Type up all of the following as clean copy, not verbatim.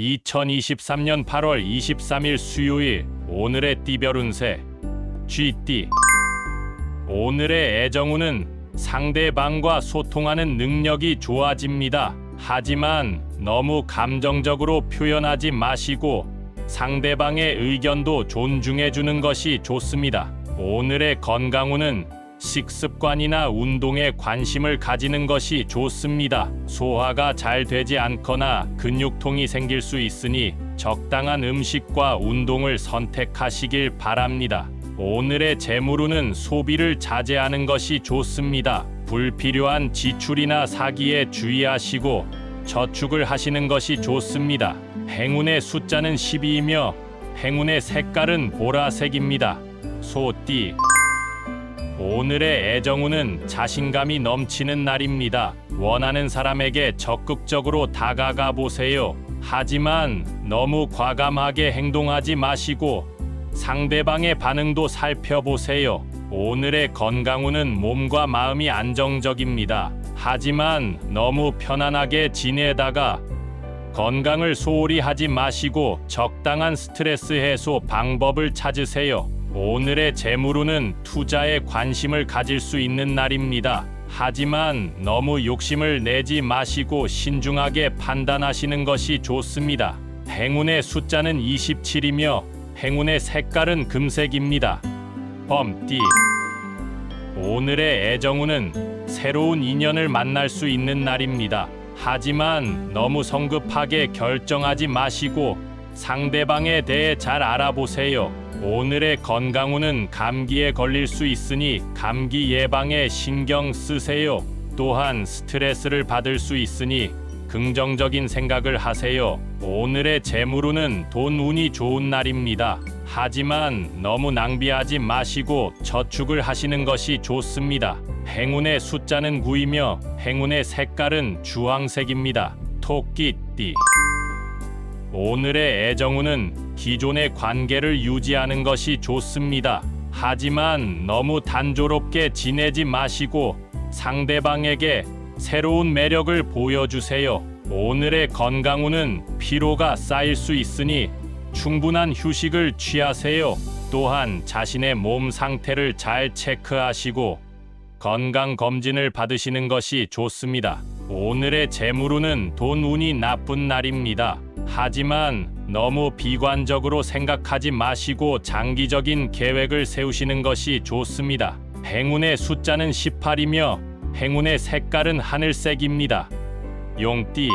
2023년 8월 23일 수요일 오늘의 띠별 운세 쥐띠. 오늘의 애정운은 상대방과 소통하는 능력이 좋아집니다. 하지만 너무 감정적으로 표현하지 마시고 상대방의 의견도 존중해주는 것이 좋습니다. 오늘의 건강운은 식습관이나 운동에 관심을 가지는 것이 좋습니다. 소화가 잘 되지 않거나 근육통이 생길 수 있으니 적당한 음식과 운동을 선택하시길 바랍니다. 오늘의 재물운은 소비를 자제하는 것이 좋습니다. 불필요한 지출이나 사기에 주의하시고 저축을 하시는 것이 좋습니다. 행운의 숫자는 12이며 행운의 색깔은 보라색입니다. 소띠. 오늘의 애정운은 자신감이 넘치는 날입니다. 원하는 사람에게 적극적으로 다가가 보세요. 하지만 너무 과감하게 행동하지 마시고 상대방의 반응도 살펴보세요. 오늘의 건강운은 몸과 마음이 안정적입니다. 하지만 너무 편안하게 지내다가 건강을 소홀히 하지 마시고 적당한 스트레스 해소 방법을 찾으세요. 오늘의 재물운은 투자에 관심을 가질 수 있는 날입니다. 하지만 너무 욕심을 내지 마시고 신중하게 판단하시는 것이 좋습니다. 행운의 숫자는 27이며 행운의 색깔은 금색입니다. 범띠. 오늘의 애정운은 새로운 인연을 만날 수 있는 날입니다. 하지만 너무 성급하게 결정하지 마시고 상대방에 대해 잘 알아보세요. 오늘의 건강운은 감기에 걸릴 수 있으니 감기 예방에 신경 쓰세요. 또한 스트레스를 받을 수 있으니 긍정적인 생각을 하세요. 오늘의 재물운은 돈 운이 좋은 날입니다. 하지만 너무 낭비하지 마시고 저축을 하시는 것이 좋습니다. 행운의 숫자는 9이며 행운의 색깔은 주황색입니다. 토끼띠. 오늘의 애정운은 기존의 관계를 유지하는 것이 좋습니다. 하지만 너무 단조롭게 지내지 마시고 상대방에게 새로운 매력을 보여주세요. 오늘의 건강운은 피로가 쌓일 수 있으니 충분한 휴식을 취하세요. 또한 자신의 몸 상태를 잘 체크하시고 건강 검진을 받으시는 것이 좋습니다. 오늘의 재물운은 돈 운이 나쁜 날입니다. 하지만 너무 비관적으로 생각하지 마시고 장기적인 계획을 세우시는 것이 좋습니다. 행운의 숫자는 18이며 행운의 색깔은 하늘색입니다. 용띠.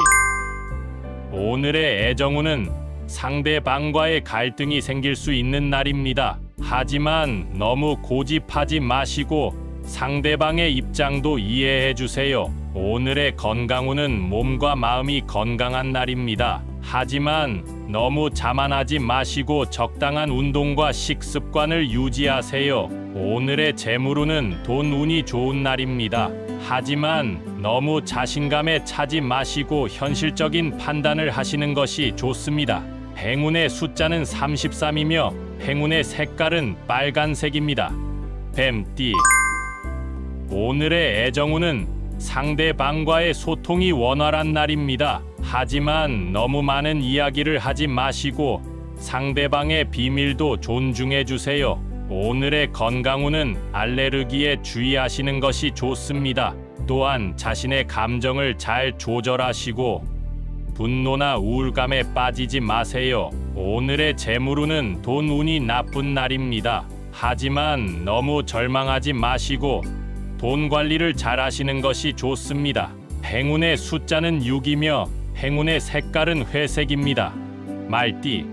오늘의 애정운은 상대방과의 갈등이 생길 수 있는 날입니다. 하지만 너무 고집하지 마시고 상대방의 입장도 이해해 주세요. 오늘의 건강운은 몸과 마음이 건강한 날입니다. 하지만 너무 자만하지 마시고 적당한 운동과 식습관을 유지하세요. 오늘의 재물운은 돈 운이 좋은 날입니다. 하지만 너무 자신감에 차지 마시고 현실적인 판단을 하시는 것이 좋습니다. 행운의 숫자는 33이며 행운의 색깔은 빨간색입니다. 뱀띠. 오늘의 애정운은 상대방과의 소통이 원활한 날입니다. 하지만 너무 많은 이야기를 하지 마시고 상대방의 비밀도 존중해 주세요. 오늘의 건강운은 알레르기에 주의하시는 것이 좋습니다. 또한 자신의 감정을 잘 조절하시고 분노나 우울감에 빠지지 마세요. 오늘의 재물운은 돈 운이 나쁜 날입니다. 하지만 너무 절망하지 마시고 돈 관리를 잘 하시는 것이 좋습니다. 행운의 숫자는 6이며 행운의 색깔은 회색입니다. 말띠.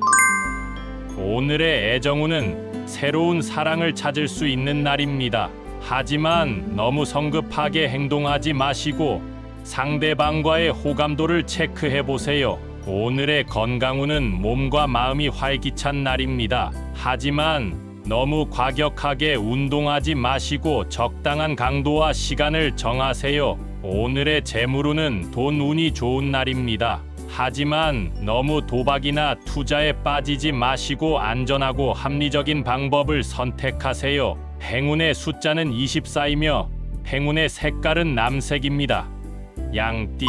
오늘의 애정운은 새로운 사랑을 찾을 수 있는 날입니다. 하지만 너무 성급하게 행동하지 마시고 상대방과의 호감도를 체크해 보세요. 오늘의 건강운은 몸과 마음이 활기찬 날입니다. 하지만 너무 과격하게 운동하지 마시고 적당한 강도와 시간을 정하세요. 오늘의 재물운은 돈 운이 좋은 날입니다. 하지만 너무 도박이나 투자에 빠지지 마시고 안전하고 합리적인 방법을 선택하세요. 행운의 숫자는 24이며 행운의 색깔은 남색입니다. 양띠.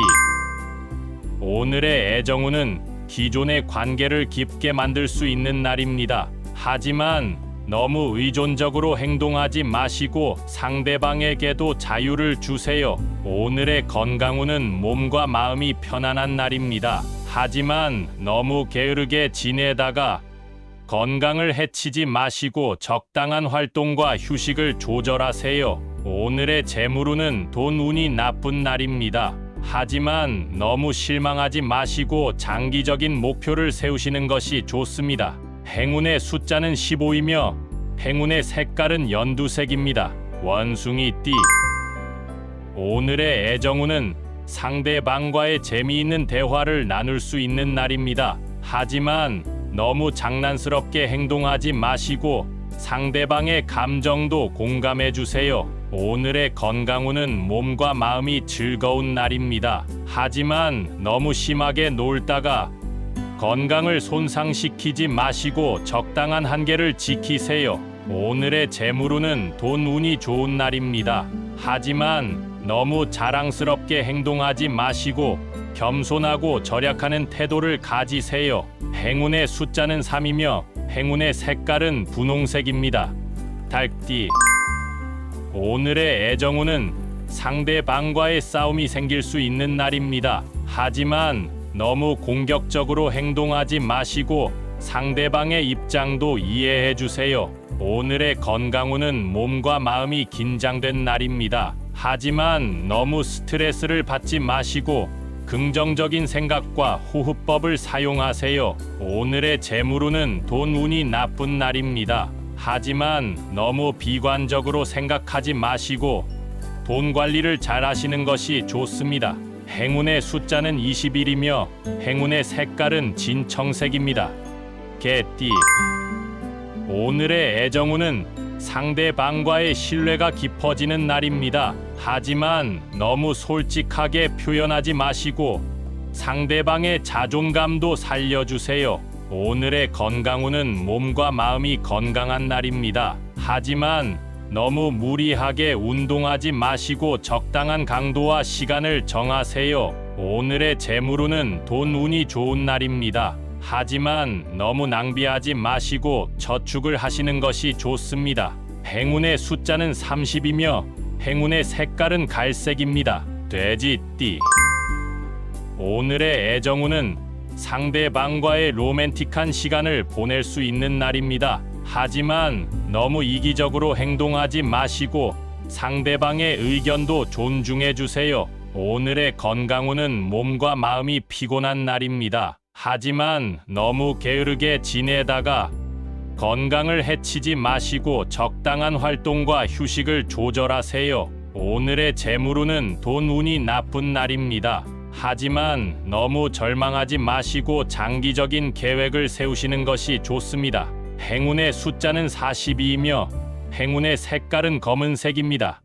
오늘의 애정운은 기존의 관계를 깊게 만들 수 있는 날입니다. 하지만 너무 의존적으로 행동하지 마시고 상대방에게도 자유를 주세요. 오늘의 건강운은 몸과 마음이 편안한 날입니다. 하지만 너무 게으르게 지내다가 건강을 해치지 마시고 적당한 활동과 휴식을 조절하세요. 오늘의 재물운은 돈운이 나쁜 날입니다. 하지만 너무 실망하지 마시고 장기적인 목표를 세우시는 것이 좋습니다. 행운의 숫자는 15이며 행운의 색깔은 연두색입니다. 원숭이띠. 오늘의 애정운은 상대방과의 재미있는 대화를 나눌 수 있는 날입니다. 하지만 너무 장난스럽게 행동하지 마시고 상대방의 감정도 공감해 주세요. 오늘의 건강운은 몸과 마음이 즐거운 날입니다. 하지만 너무 심하게 놀다가 건강을 손상시키지 마시고 적당한 한계를 지키세요. 오늘의 재물운은 돈운이 좋은 날입니다. 하지만 너무 자랑스럽게 행동하지 마시고 겸손하고 절약하는 태도를 가지세요. 행운의 숫자는 3이며 행운의 색깔은 분홍색입니다. 닭띠. 오늘의 애정운은 상대방과의 싸움이 생길 수 있는 날입니다. 하지만 너무 공격적으로 행동하지 마시고 상대방의 입장도 이해해 주세요. 오늘의 건강운은 몸과 마음이 긴장된 날입니다. 하지만 너무 스트레스를 받지 마시고 긍정적인 생각과 호흡법을 사용하세요. 오늘의 재물운은 돈운이 나쁜 날입니다. 하지만 너무 비관적으로 생각하지 마시고 돈 관리를 잘 하시는 것이 좋습니다. 행운의 숫자는 21이며 행운의 색깔은 진청색입니다. 개띠. 오늘의 애정운은 상대방과의 신뢰가 깊어지는 날입니다. 하지만 너무 솔직하게 표현하지 마시고 상대방의 자존감도 살려주세요. 오늘의 건강운은 몸과 마음이 건강한 날입니다. 하지만 너무 무리하게 운동하지 마시고 적당한 강도와 시간을 정하세요. 오늘의 재물운은 돈운이 좋은 날입니다. 하지만 너무 낭비하지 마시고 저축을 하시는 것이 좋습니다. 행운의 숫자는 30이며 행운의 색깔은 갈색입니다. 돼지띠. 오늘의 애정운은 상대방과의 로맨틱한 시간을 보낼 수 있는 날입니다. 하지만 너무 이기적으로 행동하지 마시고 상대방의 의견도 존중해 주세요. 오늘의 건강운은 몸과 마음이 피곤한 날입니다. 하지만 너무 게으르게 지내다가 건강을 해치지 마시고 적당한 활동과 휴식을 조절하세요. 오늘의 재물운은 돈운이 나쁜 날입니다. 하지만 너무 절망하지 마시고 장기적인 계획을 세우시는 것이 좋습니다. 행운의 숫자는 42이며 행운의 색깔은 검은색입니다.